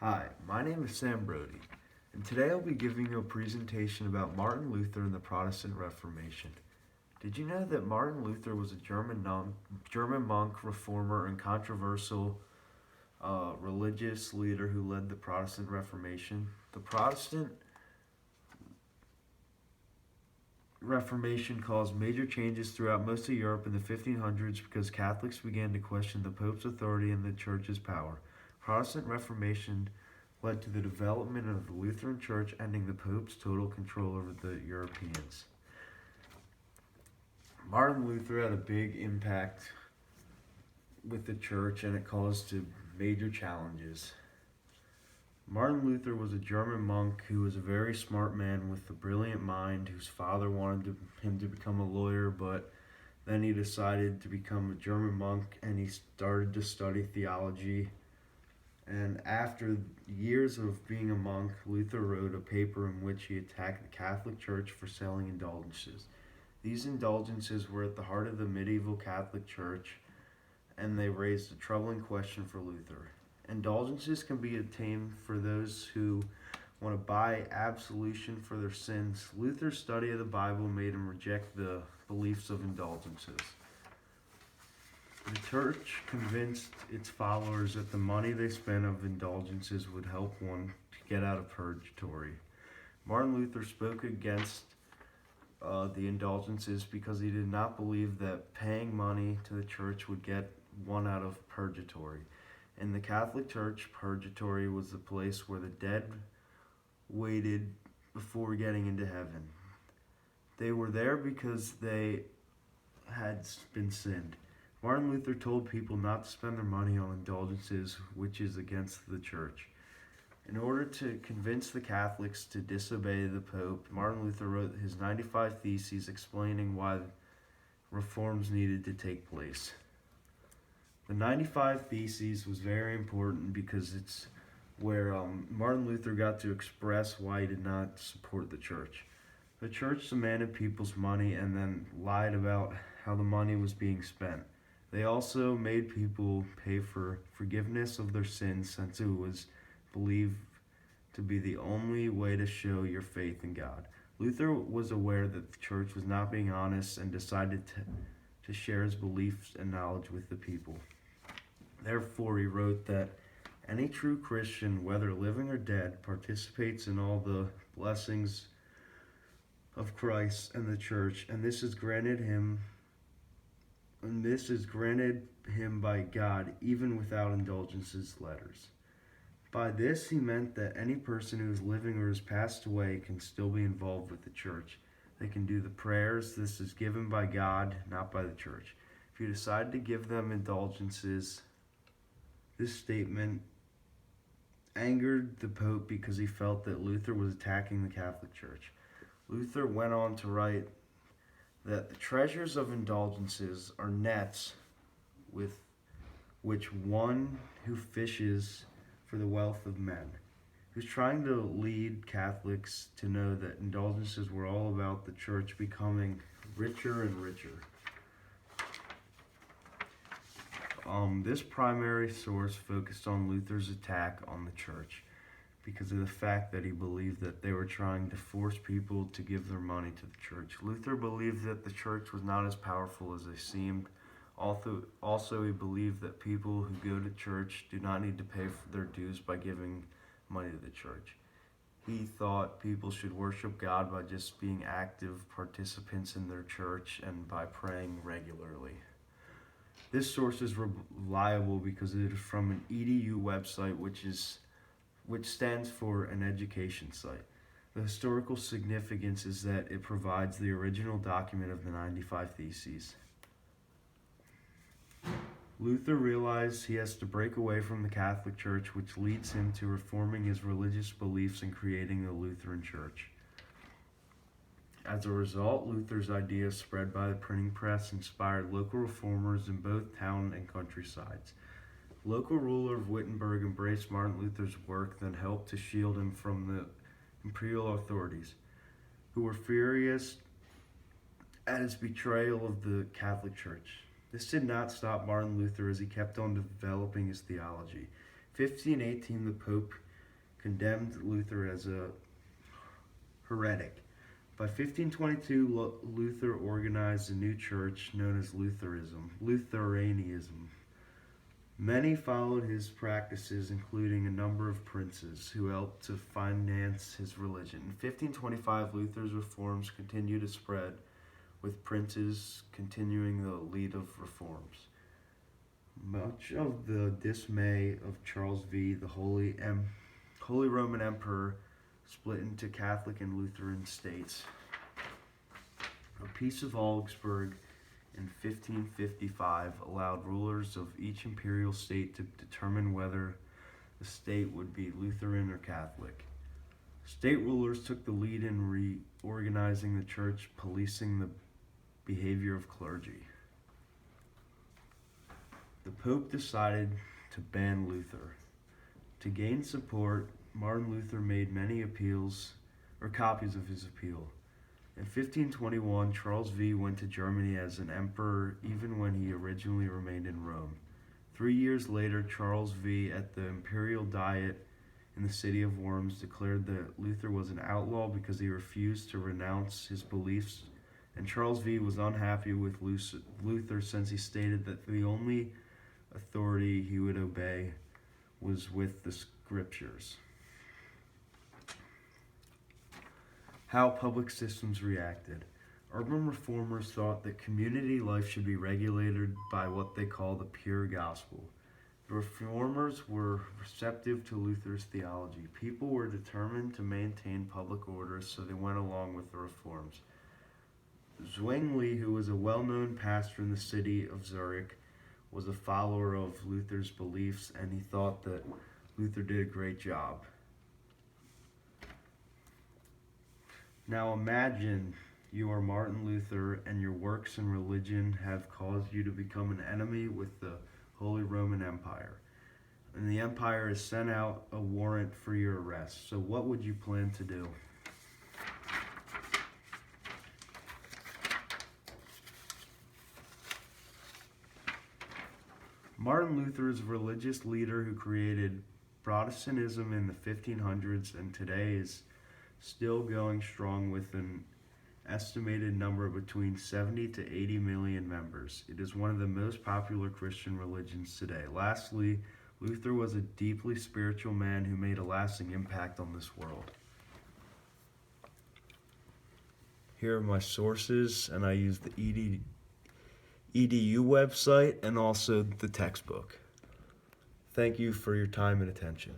Hi, my name is Sam Brody, and today I'll be giving you a presentation about Martin Luther and the Protestant Reformation. Did you know that Martin Luther was a German monk, reformer, and controversial religious leader who led the Protestant Reformation? The Protestant Reformation caused major changes throughout most of Europe in the 1500s because Catholics began to question the Pope's authority and the Church's power. Protestant Reformation led to the development of the Lutheran Church, ending the Pope's total control over the Europeans. Martin Luther had a big impact with the church, and it caused major challenges. Martin Luther was a German monk who was a very smart man with a brilliant mind, whose father wanted him to become a lawyer, but then he decided to become a German monk and he started to study theology. And after years of being a monk, Luther wrote a paper in which he attacked the Catholic Church for selling indulgences. These indulgences were at the heart of the medieval Catholic Church, and they raised a troubling question for Luther. Indulgences can be obtained for those who want to buy absolution for their sins. Luther's study of the Bible made him reject the beliefs of indulgences. The church convinced its followers that the money they spent of indulgences would help one to get out of purgatory. Martin Luther spoke against the indulgences because he did not believe that paying money to the church would get one out of purgatory. In the Catholic Church, purgatory was the place where the dead waited before getting into heaven. They were there because they had been sinned. Martin Luther told people not to spend their money on indulgences, which is against the church. In order to convince the Catholics to disobey the Pope, Martin Luther wrote his 95 Theses explaining why reforms needed to take place. The 95 Theses was very important because it's where Martin Luther got to express why he did not support the church. The church demanded people's money and then lied about how the money was being spent. They also made people pay for forgiveness of their sins, since it was believed to be the only way to show your faith in God. Luther was aware that the church was not being honest and decided to share his beliefs and knowledge with the people. Therefore, he wrote that any true Christian, whether living or dead, participates in all the blessings of Christ and the church, and this is granted him by God, even without indulgences letters. By this, he meant that any person who is living or has passed away can still be involved with the church. They can do the prayers. This is given by God, not by the church. If you decide to give them indulgences, this statement angered the Pope because he felt that Luther was attacking the Catholic Church. Luther went on to write that the treasures of indulgences are nets with which one who fishes for the wealth of men. He was trying to lead Catholics to know that indulgences were all about the church becoming richer and richer. This primary source focused on Luther's attack on the church because of the fact that he believed that they were trying to force people to give their money to the church. Luther believed that the church was not as powerful as they seemed. Also, he believed that people who go to church do not need to pay for their dues by giving money to the church. He thought people should worship God by just being active participants in their church and by praying regularly. This source is reliable because it is from an EDU website, which stands for an education site. The historical significance is that it provides the original document of the 95 Theses. Luther realized he has to break away from the Catholic Church, which leads him to reforming his religious beliefs and creating the Lutheran Church. As a result, Luther's ideas spread by the printing press inspired local reformers in both town and countrysides. The local ruler of Wittenberg embraced Martin Luther's work, then helped to shield him from the imperial authorities, who were furious at his betrayal of the Catholic Church. This did not stop Martin Luther as he kept on developing his theology. 1518, the Pope condemned Luther as a heretic. By 1522, Luther organized a new church known as Lutheranism. Many followed his practices, including a number of princes who helped to finance his religion. In 1525, Luther's reforms continued to spread, with princes continuing the lead of reforms. Much of the dismay of Charles V, the Holy Roman Emperor, split into Catholic and Lutheran states. A Peace of Augsburg in 1555 allowed rulers of each imperial state to determine whether the state would be Lutheran or Catholic. State rulers took the lead in reorganizing the church, policing the behavior of clergy. The Pope decided to ban Luther. To gain support, Martin Luther made many copies of his appeal. In 1521, Charles V went to Germany as an emperor, even when he originally remained in Rome. 3 years later, Charles V, at the imperial diet in the city of Worms, declared that Luther was an outlaw because he refused to renounce his beliefs, and Charles V was unhappy with Luther since he stated that the only authority he would obey was with the scriptures. How public systems reacted. Urban reformers thought that community life should be regulated by what they call the pure gospel. The reformers were receptive to Luther's theology. People were determined to maintain public order, so they went along with the reforms. Zwingli, who was a well-known pastor in the city of Zurich, was a follower of Luther's beliefs, and he thought that Luther did a great job. Now imagine you are Martin Luther and your works and religion have caused you to become an enemy with the Holy Roman Empire. And the empire has sent out a warrant for your arrest. So what would you plan to do? Martin Luther is a religious leader who created Protestantism in the 1500s and today is still going strong with an estimated number of between 70 to 80 million members. It is one of the most popular Christian religions today. Lastly, Luther was a deeply spiritual man who made a lasting impact on this world. Here are my sources, and I use the EDU website and also the textbook. Thank you for your time and attention.